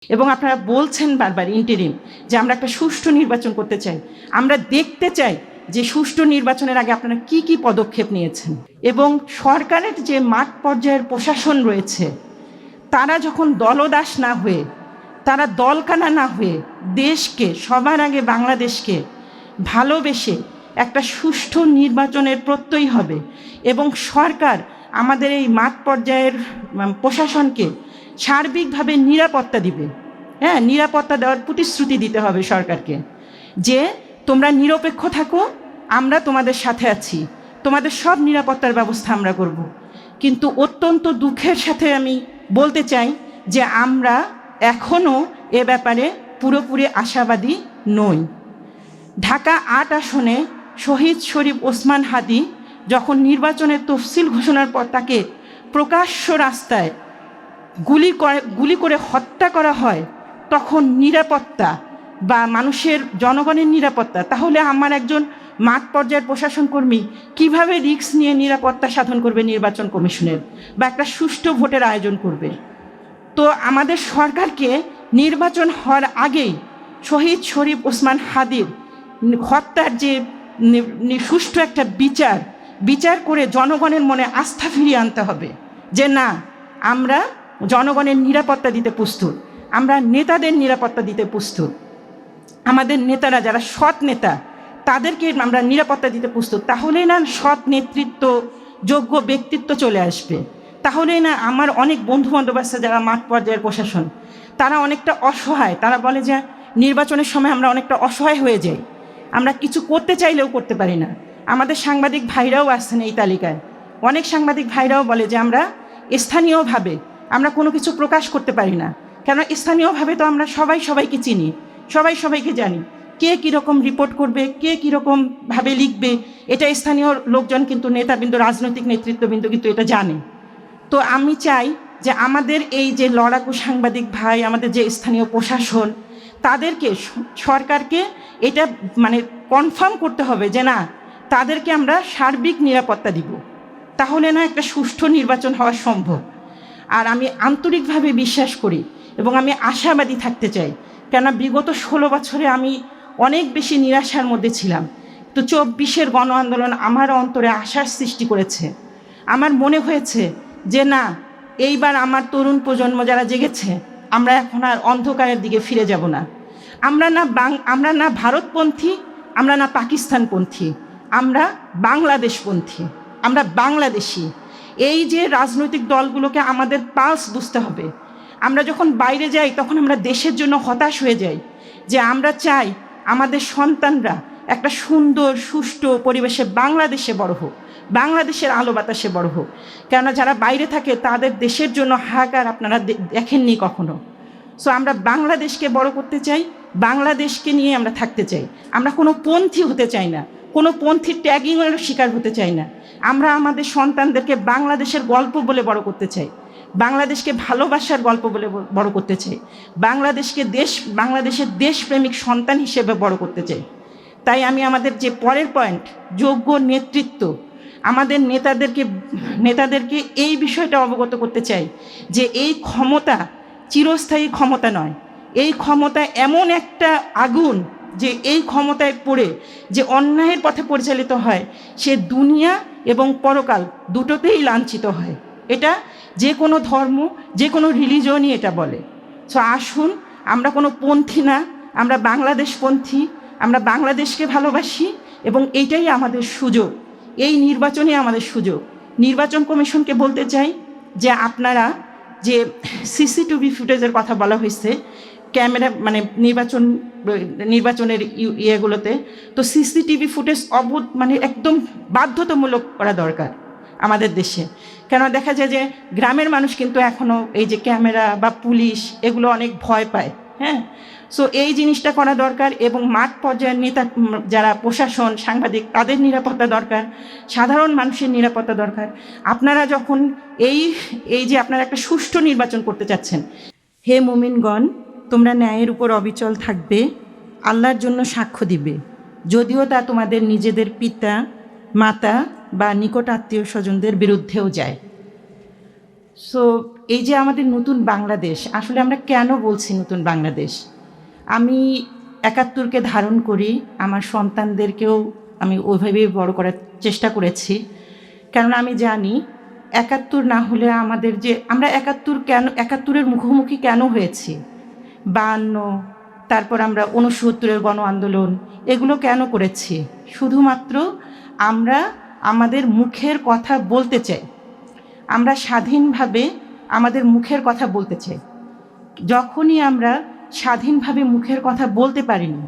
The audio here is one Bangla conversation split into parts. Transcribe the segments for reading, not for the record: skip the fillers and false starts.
এবং আপনারা বলছেন বারবার ইন্টারিম যে আমরা একটা সুষ্ঠু নির্বাচন করতে চাই। আমরা দেখতে চাই যে সুষ্ঠু নির্বাচনের আগে আপনারা কি কি পদক্ষেপ নিয়েছেন। এবং সরকারের যে মাঠ পর্যায়ের প্রশাসন রয়েছে তারা যখন দলদাস না হয়ে, তারা দলকানা না হয়ে দেশকে, সবার আগে বাংলাদেশকে ভালোবেসে একটা সুষ্ঠু নির্বাচনের প্রত্যয় হবে। এবং সরকার আমাদের এই মাঠ পর্যায়ের প্রশাসনকে সার্বিকভাবে নিরাপত্তা দিবে। হ্যাঁ, নিরাপত্তা দেওয়ার প্রতিশ্রুতি দিতে হবে সরকারকে, যে তোমরা নিরপেক্ষ থাকো, আমরা তোমাদের সাথে আছি, তোমাদের সব নিরাপত্তার ব্যবস্থা আমরা করব। কিন্তু অত্যন্ত দুঃখের সাথে আমি বলতে চাই যে আমরা এখনও এ ব্যাপারে পুরোপুরি আশাবাদী নই। ঢাকা ৮ আসনে শহীদ শরীফ ওসমান হাদি যখন নির্বাচনের তফসিল ঘোষণার পর তাকে প্রকাশ্য রাস্তায় গুলি করে হত্যা করা হয়, তখন নিরাপত্তা বা জনগণের নিরাপত্তা, তাহলে আমার একজন মাঠ পর্যায়ের প্রশাসন কর্মী কীভাবে রিস্ক নিয়ে নিরাপত্তা সাধন করবে নির্বাচন কমিশনের, বা একটা সুষ্ঠু ভোটের আয়োজন করবে? তো আমাদের সরকারকে নির্বাচন হওয়ার আগেই শহীদ শরীফ ওসমান হাদির হত্যার যে সুষ্ঠু একটা বিচার করে জনগণের মনে আস্থা ফিরিয়ে আনতে হবে যে না, আমরা জনগণের নিরাপত্তা দিতে প্রস্তুত, আমরা নেতাদের নিরাপত্তা দিতে প্রস্তুত, আমাদের নেতারা যারা সৎ নেতা তাদেরকে আমরা নিরাপত্তা দিতে প্রস্তুত। তাহলেই না সৎ নেতৃত্ব, যোগ্য ব্যক্তিত্ব চলে আসবে। তাহলেই না আমার অনেক বন্ধুবান্ধব আছে যারা মাঠ পর্যায়ের প্রশাসন, তারা অনেকটা অসহায়। তারা বলে যে নির্বাচনের সময় আমরা অনেকটা অসহায় হয়ে যাই, আমরা কিছু করতে চাইলেও করতে পারি না। আমাদের সাংবাদিক ভাইরাও আসছেন এই তালিকায়। অনেক সাংবাদিক ভাইরাও বলে যে আমরা স্থানীয়ভাবে আমরা কোনো কিছু প্রকাশ করতে পারি না, কেন স্থানীয়ভাবে তো আমরা সবাইকে চিনি, সবাইকে জানি, কে কীরকম রিপোর্ট করবে, কে কীরকমভাবে লিখবে, এটা স্থানীয় লোকজন কিন্তু নেতাবৃন্দ, রাজনৈতিক নেতৃত্ববৃন্দ কিন্তু এটা জানে। তো আমি চাই যে আমাদের এই যে লড়াকু সাংবাদিক ভাই, আমাদের যে স্থানীয় প্রশাসন, তাদেরকে সরকারকে এটা কনফার্ম করতে হবে যে না, তাদেরকে আমরা সার্বিক নিরাপত্তা দিব, তাহলে না একটা সুষ্ঠু নির্বাচন হওয়া সম্ভব। আর আমি আন্তরিকভাবে বিশ্বাস করি এবং আমি আশাবাদী থাকতে চাই, কেন বিগত 16 বছরে আমি অনেক বেশি নিরাশার মধ্যে ছিলাম। তো 24-এর গণ আন্দোলন আমার অন্তরে আশার সৃষ্টি করেছে। আমার মনে হয়েছে যে না, এইবার আমার তরুণ প্রজন্ম যারা জেগেছে, আমরা এখন আর অন্ধকারের দিকে ফিরে যাব না। আমরা না ভারতপন্থী, আমরা না পাকিস্তানপন্থী, আমরা বাংলাদেশপন্থী, আমরা বাংলাদেশি। এই যে রাজনৈতিক দলগুলোকে আমাদের পালস বুঝতে হবে। আমরা যখন বাইরে যাই তখন আমরা দেশের জন্য হতাশ হয়ে যাই, যে আমরা চাই আমাদের সন্তানরা একটা সুন্দর সুষ্ঠু পরিবেশে বাংলাদেশে বড় হোক, বাংলাদেশের আলো বাতাসে বড় হোক। কেননা যারা বাইরে থাকে তাদের দেশের জন্য হাহাকার আপনারা দেখেননি কখনো। সো আমরা বাংলাদেশকে বড় করতে চাই, বাংলাদেশকে নিয়ে আমরা থাকতে চাই। আমরা কোনো পন্থী হতে চাই না, কোনো পন্থীর ট্যাগিংয়ের শিকার হতে চাই না। আমরা আমাদের সন্তানদেরকে বাংলাদেশের গল্প বলে বড় করতে চাই, বাংলাদেশকে ভালোবাসার গল্প বলে বড় করতে চাই, বাংলাদেশের দেশপ্রেমিক সন্তান হিসেবে বড় করতে চাই। তাই আমি আমাদের যে পরের পয়েন্ট, যোগ্য নেতৃত্ব, আমাদের নেতাদেরকে এই বিষয়টা অবগত করতে চাই যে এই ক্ষমতা চিরস্থায়ী ক্ষমতা নয়। এই ক্ষমতা এমন একটা আগুন যে এই ক্ষমতায় পড়ে যে অন্যায়ের পথে পরিচালিত হয়, সে দুনিয়া এবং পরকাল দুটোতেই লাঞ্ছিত হয়। এটা যে কোনো ধর্ম, যে কোনো রিলিজনই এটা বলে। সো আসুন, আমরা কোনো পন্থী না, আমরা বাংলাদেশপন্থী, আমরা বাংলাদেশকে ভালোবাসি এবং এইটাই আমাদের সুযোগ, এই নির্বাচনে আমাদের সুযোগ। নির্বাচন কমিশনকে বলতে চাই যে আপনারা যে সিসিটিভি ফুটেজের কথা বলা হয়েছে, ক্যামেরা নির্বাচনের ইয়েগুলোতে, তো সিসিটিভি ফুটেজ একদম বাধ্যতামূলক করা দরকার আমাদের দেশে। কেন দেখা যায় যে গ্রামের মানুষ কিন্তু এখনও এই যে ক্যামেরা বা পুলিশ এগুলো অনেক ভয় পায়। হ্যাঁ, সো এই জিনিসটা করা দরকার। এবং মাঠ পর্যায়ের নেতা যারা প্রশাসন, সাংবাদিক, তাদের নিরাপত্তা দরকার, সাধারণ মানুষের নিরাপত্তা দরকার। আপনারা যখন এই যে আপনারা একটা সুষ্ঠু নির্বাচন করতে চাচ্ছেন, হে মুমিনগণ, তোমরা ন্যায়ের উপর অবিচল থাকবে, আল্লাহর জন্য সাক্ষ্য দিবে, যদিও তা তোমাদের নিজেদের পিতা, মাতা বা নিকট আত্মীয় স্বজনদের বিরুদ্ধেও যায়। সো এই যে আমাদের নতুন বাংলাদেশ, আসলে আমরা কেন বলছি নতুন বাংলাদেশ? আমি ৭১কে ধারণ করি, আমার সন্তানদেরকেও আমি ওইভাবেই বড় করার চেষ্টা করেছি। কেননা আমি জানি ৭১ না হলে আমাদের যে আমরা ৭১-এর মুখোমুখি কেন হয়েছি, ৫২, তারপর আমরা ৬৯-এর গণ আন্দোলন, এগুলো কেন করেছি? শুধুমাত্র আমরা আমাদের মুখের কথা বলতে চাই, আমরা স্বাধীনভাবে আমাদের মুখের কথা বলতে চাই। যখনই আমরা স্বাধীনভাবে মুখের কথা বলতে পারিনি,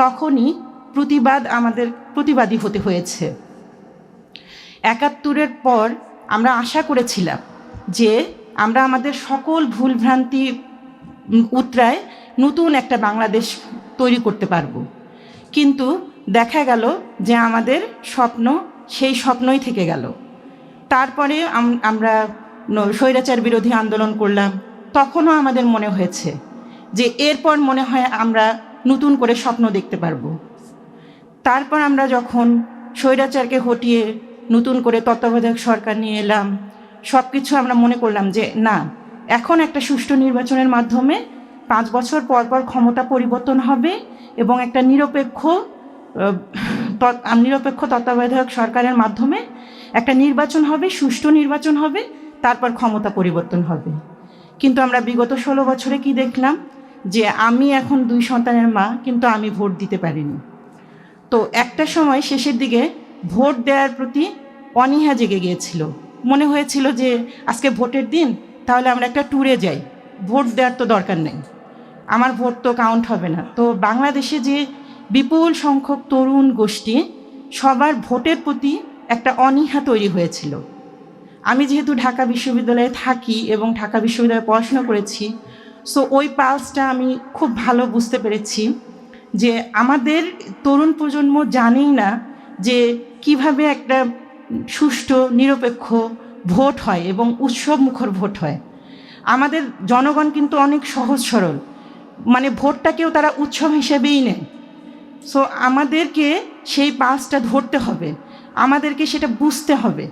তখনই আমাদের প্রতিবাদী হতে হয়েছে। ৭১-এর পর আমরা আশা করেছিলাম যে আমরা আমাদের সকল ভুলভ্রান্তি উতরায় নতুন একটা বাংলাদেশ তৈরি করতে পারব, কিন্তু দেখা গেল যে আমাদের স্বপ্ন সেই স্বপ্নই থেকে গেল। তারপরে আমরা স্বৈরাচার বিরোধী আন্দোলন করলাম, তখনও আমাদের মনে হয়েছে যে এরপর মনে হয় আমরা নতুন করে স্বপ্ন দেখতে পারবো। তারপর আমরা যখন স্বৈরাচারকে হটিয়ে নতুন করে তত্ত্বাবধায়ক সরকার নিয়ে এলাম, সব কিছু আমরা মনে করলাম যে না, এখন একটা সুষ্ঠু নির্বাচনের মাধ্যমে 5 বছর পর পর ক্ষমতা পরিবর্তন হবে এবং একটা নিরপেক্ষ তত্ত্বাবধায়ক সরকারের মাধ্যমে একটা নির্বাচন হবে, সুষ্ঠু নির্বাচন হবে, তারপর ক্ষমতা পরিবর্তন হবে। কিন্তু আমরা বিগত 16 বছরে কি দেখলাম, যে আমি এখন 2 সন্তানের মা, কিন্তু আমি ভোট দিতে পারিনি। তো একটা সময় শেষের দিকে ভোট দেওয়ার প্রতি অনীহা জেগে গিয়েছিল, মনে হয়েছিল যে আজকে ভোটের দিন, তাহলে আমরা একটা ট্যুরে যাই, ভোট দেওয়ার তো দরকার নেই, আমার ভোট তো কাউন্ট হবে না। তো বাংলাদেশে যে বিপুল সংখ্যক তরুণ গোষ্ঠী, সবার ভোটের প্রতি একটা অনীহা তৈরি হয়েছিল। আমি যেহেতু ঢাকা বিশ্ববিদ্যালয়ে থাকি এবং ঢাকা বিশ্ববিদ্যালয়ে পড়াশোনা করেছি, সো ওই পালসটা আমি খুব ভালো বুঝতে পেরেছি যে আমাদের তরুণ প্রজন্ম জানেই না যে কিভাবে একটা সুষ্ঠু নিরপেক্ষ ভোট হয় এবং উৎসবমুখর ভোট হয়। আমাদের জনগণ কিন্তু অনেক সহজ সরল, মানে ভোটটাকেও তারা উৎসব হিসেবেই নেয়। সো আমাদেরকে সেই পালসটা ধরতে হবে, আমাদেরকে সেটা বুঝতে হবে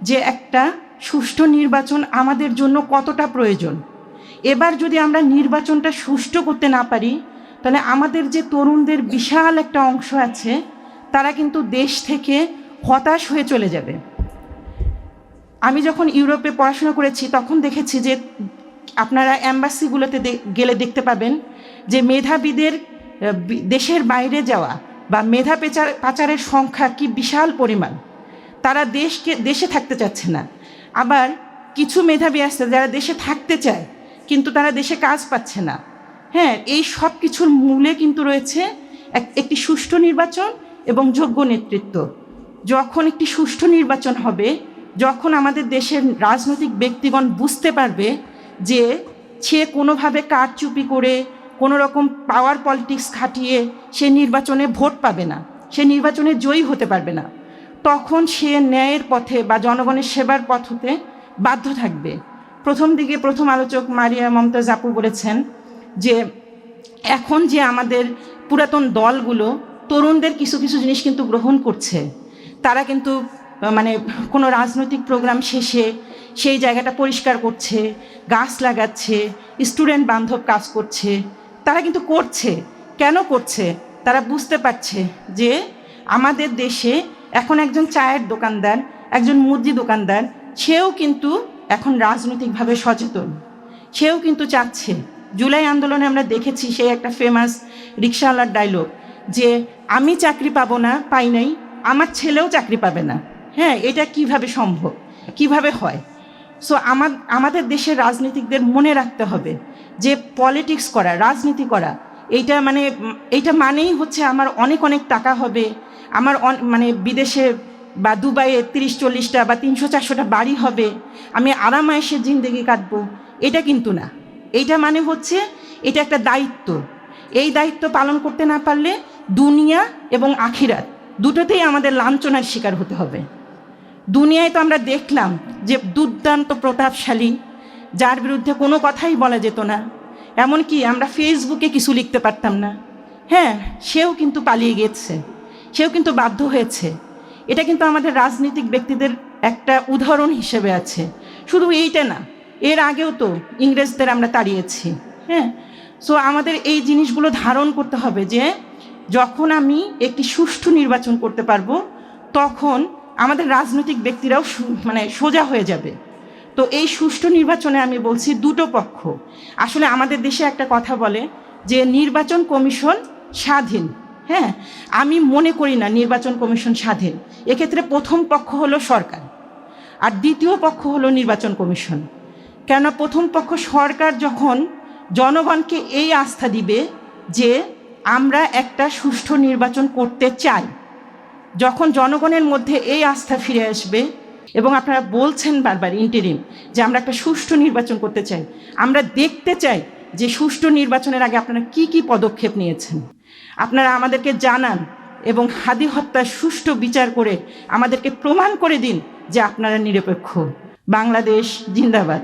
যে একটা সুষ্ঠু নির্বাচন আমাদের জন্য কতটা প্রয়োজন। এবার যদি আমরা নির্বাচনটা সুষ্ঠু করতে না পারি, তাহলে আমাদের যে তরুণদের বিশাল একটা অংশ আছে, তারা কিন্তু দেশ থেকে হতাশ হয়ে চলে যাবে। আমি যখন ইউরোপে পড়াশোনা করেছি, তখন দেখেছি যে আপনারা অ্যাম্বাসিগুলোতে গেলে দেখতে পাবেন যে মেধাবীদের দেশের বাইরে যাওয়া বা মেধা পাচারের সংখ্যা কি বিশাল পরিমাণ। তারা দেশে থাকতে চাচ্ছে না। আবার কিছু মেধাবী আছে যারা দেশে থাকতে চায়, কিন্তু তারা দেশে কাজ পাচ্ছে না। হ্যাঁ, এই সব কিছুর মূলে কিন্তু রয়েছে একটি সুষ্ঠু নির্বাচন এবং যোগ্য নেতৃত্ব। যখন একটি সুষ্ঠু নির্বাচন হবে, যখন আমাদের দেশের রাজনৈতিক ব্যক্তিগণ বুঝতে পারবে যে সে কোনোভাবে কারচুপি করে, কোনো রকম পাওয়ার পলিটিক্স খাটিয়ে সে নির্বাচনে ভোট পাবে না, সে নির্বাচনে জয়ী হতে পারবে না, তখন সে ন্যায়ের পথে বা জনগণের সেবার পথ হতে বাধ্য থাকবে। প্রথম আলোচক মারিয়া মমতাজ আপু বলেছেন যে এখন যে আমাদের পুরাতন দলগুলো তরুণদের কিছু কিছু জিনিস কিন্তু গ্রহণ করছে, তারা কিন্তু মানে কোনো রাজনৈতিক প্রোগ্রাম শেষে সেই জায়গাটা পরিষ্কার করছে, গাছ লাগাচ্ছে, স্টুডেন্ট বান্ধব কাজ করছে, তারা কিন্তু করছে। কেন করছে? তারা বুঝতে পারছে যে আমাদের দেশে এখন একজন চায়ের দোকানদার, একজন মুদি দোকানদার, সেও কিন্তু এখন রাজনৈতিকভাবে সচেতন, সেও কিন্তু চাচ্ছে। জুলাই আন্দোলনে আমরা দেখেছি সেই একটা ফেমাস রিক্সাওয়ালার ডায়লগ যে আমি চাকরি পাবো না, পাই নাই, আমার ছেলেও চাকরি পাবে না। হ্যাঁ, এটা কিভাবে সম্ভব, কিভাবে হয়? সো আমাদের দেশের রাজনীতিকদের মনে রাখতে হবে যে পলিটিক্স করা, রাজনীতি করা, এইটা মানেই হচ্ছে আমার অনেক অনেক টাকা হবে, আমার মানে বিদেশে বা দুবাইয়ে 30-40টা বা 300-400টা বাড়ি হবে, আমি আরামায়েশে জিন্দেগি কাটবো, এটা কিন্তু না। এইটা মানে হচ্ছে এটা একটা দায়িত্ব। এই দায়িত্ব পালন করতে না পারলে দুনিয়া এবং আখিরাত দুটোতেই আমাদের লাঞ্ছনার শিকার হতে হবে। দুনিয়ায় তো আমরা দেখলাম যে দুর্দান্ত প্রতাপশালী, যার বিরুদ্ধে কোনো কথাই বলা যেত না, এমনকি আমরা ফেসবুকে কিছু লিখতে পারতাম না, হ্যাঁ, সেও কিন্তু পালিয়ে গেছে, সেও কিন্তু বাধ্য হয়েছে। এটা কিন্তু আমাদের রাজনীতিক ব্যক্তিদের একটা উদাহরণ হিসেবে আছে। শুধু এইটা না, এর আগেও তো ইংরেজদের আমরা তাড়িয়েছি। হ্যাঁ, সো আমাদের এই জিনিসগুলো ধারণ করতে হবে যে যখন আমি একটি সুষ্ঠু নির্বাচন করতে পারবো তখন আমাদের রাজনৈতিক ব্যক্তিরাও মানে সোজা হয়ে যাবে। তো এই সুষ্ঠু নির্বাচনে আমি বলছি দুটো পক্ষ, আসলে আমাদের দেশে একটা কথা বলে যে নির্বাচন কমিশন স্বাধীন। হ্যাঁ, আমি মনে করি না নির্বাচন কমিশন স্বাধীন। এক্ষেত্রে প্রথম পক্ষ হলো সরকার আর দ্বিতীয় পক্ষ হলো নির্বাচন কমিশন। কেননা প্রথম পক্ষ সরকার যখন জনগণকে এই আস্থা দিবে যে আমরা একটা সুষ্ঠু নির্বাচন করতে চাই, যখন জনগণের মধ্যে এই আস্থা ফিরে আসবে এবং আপনারা বলছেন বারবার ইন্টারিম যে আমরা একটা সুষ্ঠু নির্বাচন করতে চাই, আমরা দেখতে চাই যে সুষ্ঠু নির্বাচনের আগে আপনারা কি কি পদক্ষেপ নিয়েছেন, আপনারা আমাদেরকে জানান এবং হাদি হত্যার সুষ্ঠু বিচার করে আমাদেরকে প্রমাণ করে দিন যে আপনারা নিরপেক্ষ। বাংলাদেশ জিন্দাবাদ।